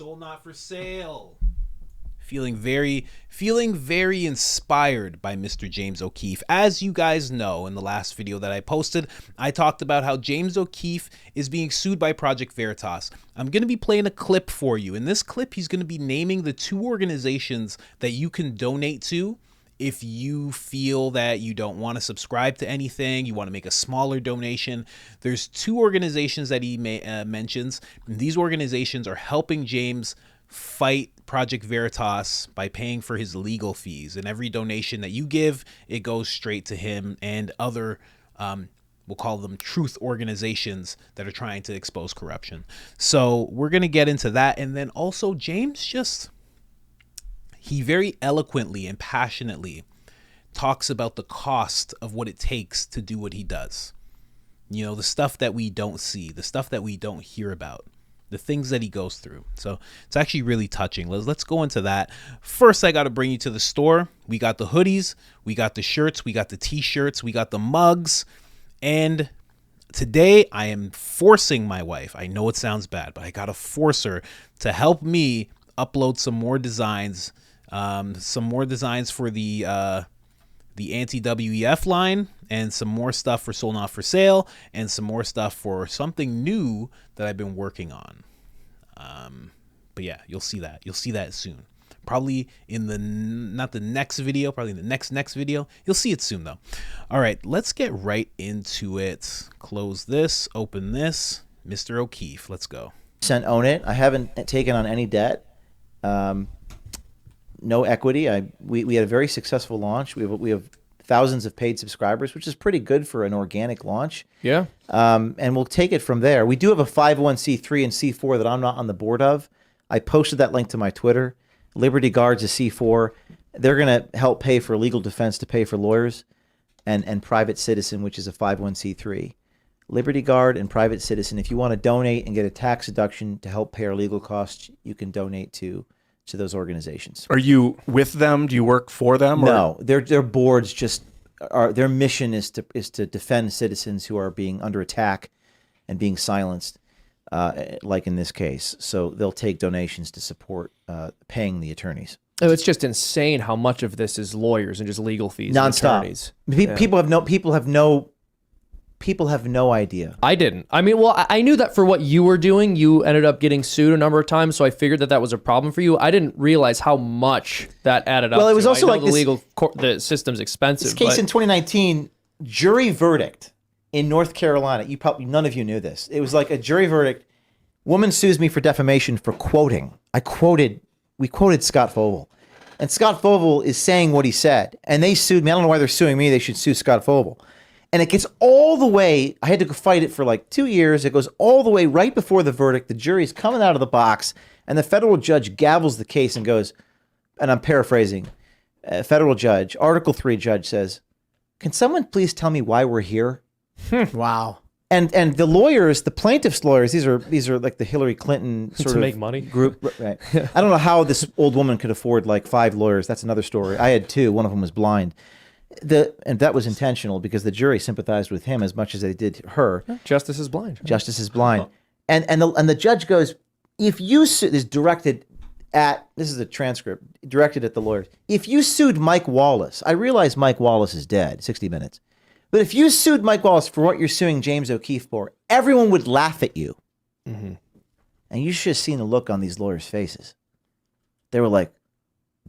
Soul Not for Sale. Feeling very inspired by Mr. James O'Keefe. As you guys know, in the last video that I posted, I talked about how James O'Keefe is being sued by Project Veritas. I'm going to be playing a clip for you. In this clip, he's going to be naming the 2 organizations that you can donate to if you feel that you don't want to subscribe to anything, you want to make a smaller donation. There's 2 organizations that he mentions. These organizations are helping James fight Project Veritas by paying for his legal fees. And every donation that you give, it goes straight to him and other, we'll call them truth organizations that are trying to expose corruption. So we're going to get into that. And then also James he very eloquently and passionately talks about the cost of what it takes to do what he does. You know, the stuff that we don't see, the stuff that we don't hear about, the things that he goes through. So it's actually really touching. Let's go into that. First, I got to bring you to the store. We got the hoodies, we got the shirts, we got the t-shirts, we got the mugs. And today I am forcing my wife. I know it sounds bad, but I got to force her to help me upload some more designs. For the anti-WEF line, and some more stuff for Soul Not for Sale, and some more stuff for something new that I've been working on. But yeah, you'll see that soon. Probably in not the next video, probably in the next video. You'll see it soon though. All right, let's get right into it. Close this, open this. Mr. O'Keefe, let's go. Own it. I haven't taken on any debt. No equity. We had a very successful launch. We have thousands of paid subscribers, which is pretty good for an organic launch. Yeah. And we'll take it from there. We do have a 501c3 and C4 that I'm not on the board of. I posted that link to my Twitter. Liberty Guard's a C4. They're going to help pay for legal defense to pay for lawyers, and Private Citizen, which is a 501c3. Liberty Guard and Private Citizen. If you want to donate and get a tax deduction to help pay our legal costs, you can donate to those organizations. Are you with them? Do you work for them? No, their boards their mission is to defend citizens who are being under attack and being silenced, like in this case. So they'll take donations to support paying the attorneys. Oh, it's just insane how much of this is lawyers and just legal fees. Nonstop. And attorneys. People have no idea. I didn't. I mean, well, I knew that for what you were doing, you ended up getting sued a number of times, so I figured that was a problem for you. I didn't realize how much that added up. Well, it was also like the system's expensive. This case in 2019, jury verdict in North Carolina. None of you knew this. It was like a jury verdict. Woman sues me for defamation for quoting. We quoted Scott Fogle. And Scott Fogle is saying what he said. And they sued me. I don't know why they're suing me. They should sue Scott Fogle. And it gets all the way, I had to fight it for like 2 years. It goes all the way right before the verdict. The jury's coming out of the box, and the federal judge gavels the case and goes, and I'm paraphrasing, federal judge, Article 3 judge says, "Can someone please tell me why we're here?" Wow. And the lawyers, the plaintiff's lawyers, these are like the Hillary Clinton sort of make money group. Right. I don't know how this old woman could afford like 5 lawyers. That's another story. I had 2. One of them was blind. And that was intentional because the jury sympathized with him as much as they did her. Justice is blind. Justice is blind. And the judge goes, if you sue, this is a transcript directed at the lawyers. If you sued Mike Wallace, I realize Mike Wallace is dead, 60 Minutes. But if you sued Mike Wallace for what you're suing James O'Keefe for, everyone would laugh at you. Mm-hmm. And you should have seen the look on these lawyers' faces. They were like,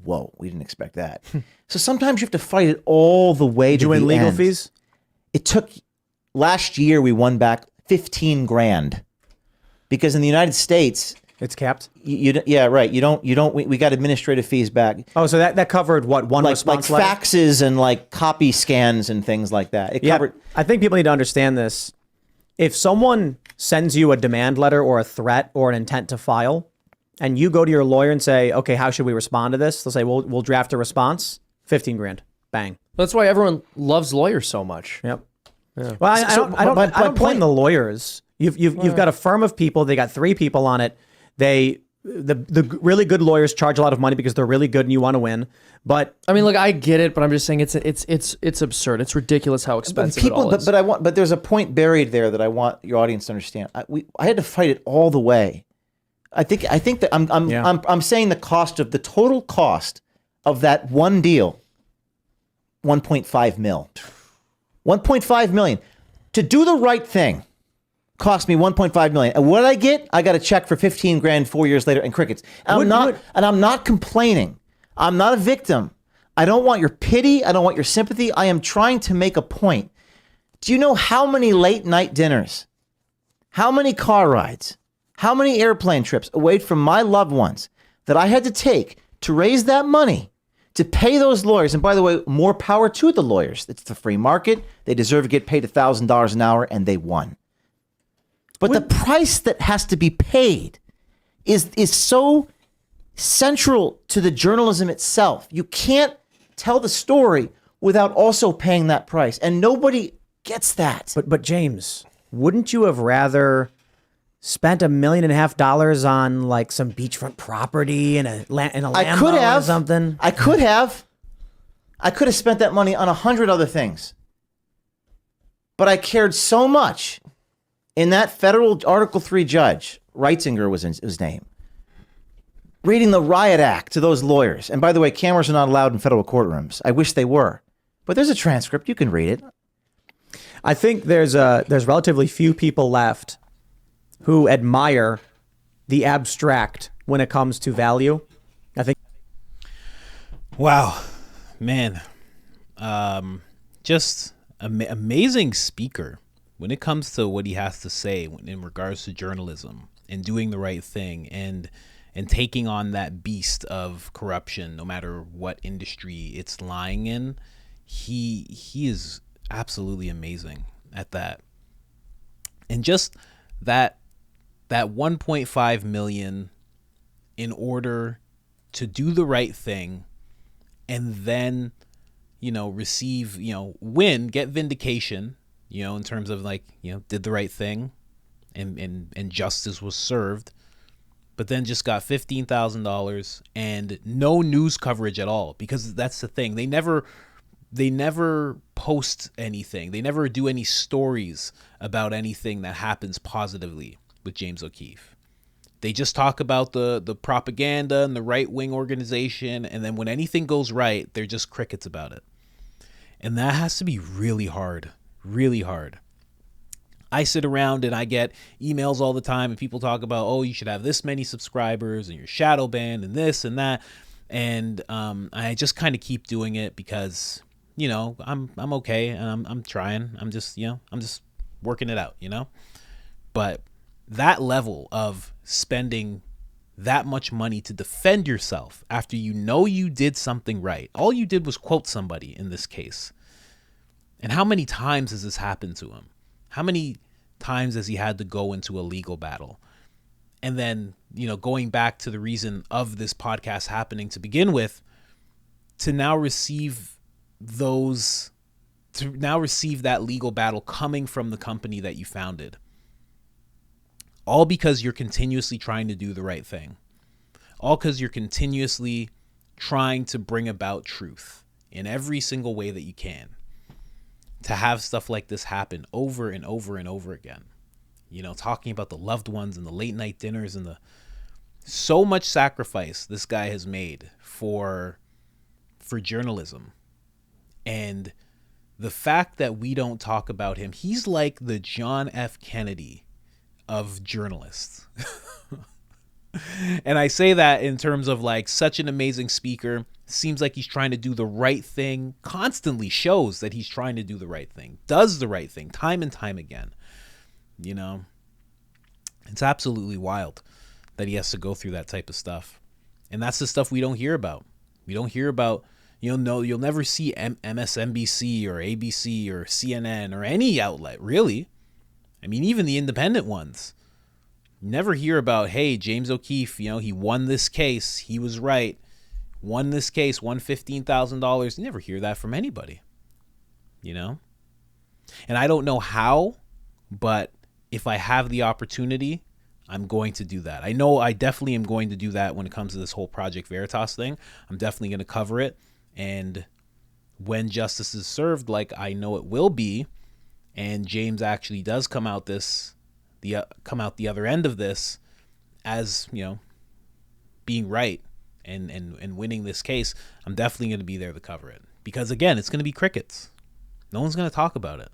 whoa, we didn't expect that. So sometimes you have to fight it all the way to the end. Did you win legal fees? It took, last year we won back 15 grand. Because in the United States, it's capped. Yeah, right. We got administrative fees back. Oh, so that covered what, one response like letter? faxes and like copy scans and things like that. It covered. I think people need to understand this. If someone sends you a demand letter or a threat or an intent to file, and you go to your lawyer and say, okay, how should we respond to this? They'll say, we'll draft a response. 15 grand. Bang. That's why everyone loves lawyers so much. Yep. Yeah. Well, I don't blame the lawyers. You've got a firm of people. They got 3 people on it. The really good lawyers charge a lot of money because they're really good and you want to win. But I mean, look, I get it, but I'm just saying it's absurd. It's ridiculous how expensive it all is. But there's a point buried there that I want your audience to understand. I had to fight it all the way. I think that Yeah. I'm saying the total cost of that one deal, 1.5 mil. 1.5 million. To do the right thing cost me 1.5 million. And what did I get? I got a check for 15 grand 4 years later in crickets. And I'm not complaining. I'm not a victim. I don't want your pity. I don't want your sympathy. I am trying to make a point. Do you know how many late night dinners, how many car rides, how many airplane trips away from my loved ones that I had to take to raise that money to pay those lawyers? And by the way, more power to the lawyers. It's the free market. They deserve to get paid $1,000 an hour, and they won. But the price that has to be paid is so central to the journalism itself. You can't tell the story without also paying that price. And nobody gets that. But James, wouldn't you have rather spent $1.5 million on like some beachfront property and a Lambo or something? I could have spent that money on 100 other things. But I cared so much. In that federal Article 3 judge, Reitzinger was his name, reading the riot act to those lawyers. And by the way, cameras are not allowed in federal courtrooms. I wish they were. But there's a transcript. You can read it. I think there's relatively few people left who admire the abstract when it comes to value. I think. Wow, man, just amazing speaker when it comes to what he has to say in regards to journalism and doing the right thing and taking on that beast of corruption, no matter what industry it's lying in. He is absolutely amazing at that. And just that 1.5 million in order to do the right thing and then, receive, win, get vindication, in terms of did the right thing and justice was served, but then just got $15,000 and no news coverage at all, because that's the thing. They never post anything. They never do any stories about anything that happens positively with James O'Keefe. They just talk about the propaganda and the right-wing organization, and then when anything goes right, they're just crickets about it. And that has to be really hard, really hard. I sit around and I get emails all the time, and people talk about, oh, you should have this many subscribers and you're shadow banned and this and that. And I just kind of keep doing it because, I'm okay and I'm trying. I'm just working it out, But that level of spending that much money to defend yourself after you did something right. All you did was quote somebody in this case. And how many times has this happened to him? How many times has he had to go into a legal battle? And then, going back to the reason of this podcast happening to begin with, to now receive that legal battle coming from the company that you founded. All because you're continuously trying to do the right thing. All because you're continuously trying to bring about truth in every single way that you can. To have stuff like this happen over and over and over again. Talking about the loved ones and the late night dinners and so much sacrifice this guy has made for journalism. And the fact that we don't talk about him, he's like the John F. Kennedy of journalists. And I say that in terms of such an amazing speaker, seems like he's trying to do the right thing, constantly shows that he's trying to do the right thing, does the right thing time and time again. It's absolutely wild that he has to go through that type of stuff. And that's the stuff we don't hear about. We don't hear about, you'll never see MSNBC or ABC or CNN or any outlet, really. I mean, even the independent ones. You never hear about, hey, James O'Keefe, he won this case. He was right. Won this case, won $15,000. You never hear that from anybody, And I don't know how, but if I have the opportunity, I'm going to do that. I know I definitely am going to do that when it comes to this whole Project Veritas thing. I'm definitely going to cover it. And when justice is served, like I know it will be, and James actually does come out the other end of this, as, you know, being right and winning this case, I'm definitely going to be there to cover it. Because again, it's going to be crickets. No one's going to talk about it.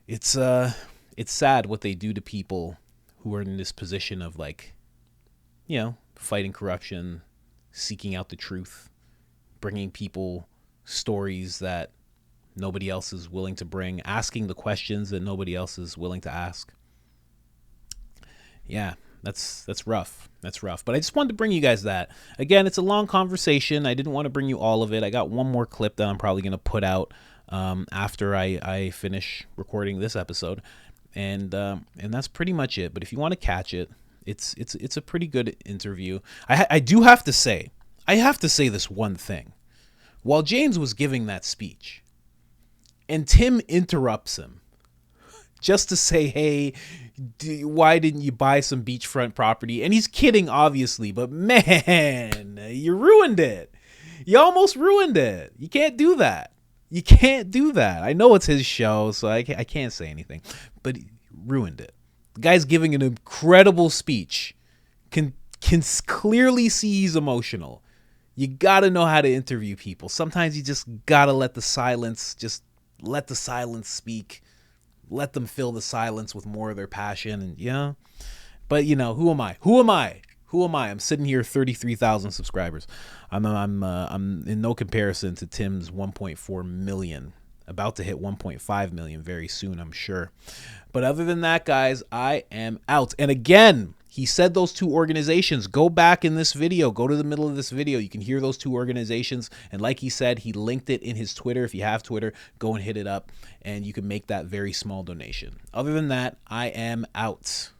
It's sad what they do to people who are in this position of, like, you know, fighting corruption, seeking out the truth, bringing people stories that nobody else is willing to bring, asking the questions that nobody else is willing to ask. Yeah, that's rough. That's rough. But I just wanted to bring you guys that. Again, it's a long conversation. I didn't want to bring you all of it. I got one more clip that I'm probably going to put out after I finish recording this episode. And that's pretty much it. But if you want to catch it, it's a pretty good interview. I do have to say, this one thing. While James was giving that speech, and Tim interrupts him just to say, hey, why didn't you buy some beachfront property? And he's kidding, obviously, but man, you ruined it. You almost ruined it. You can't do that. You can't do that. I know it's his show, so I can't say anything, but he ruined it. The guy's giving an incredible speech. Can clearly see he's emotional. You got to know how to interview people. Sometimes you just got to let the silence speak. Let them fill the silence with more of their passion. And yeah, but you know, who am I? I'm sitting here, 33,000 subscribers. I'm in no comparison to Tim's 1.4 million, about to hit 1.5 million very soon, I'm sure. But other than that, guys, I am out. And again, he said those two organizations. Go back in this video. Go to the middle of this video. You can hear those two organizations. And like he said, he linked it in his Twitter. If you have Twitter, go and hit it up. And you can make that very small donation. Other than that, I am out.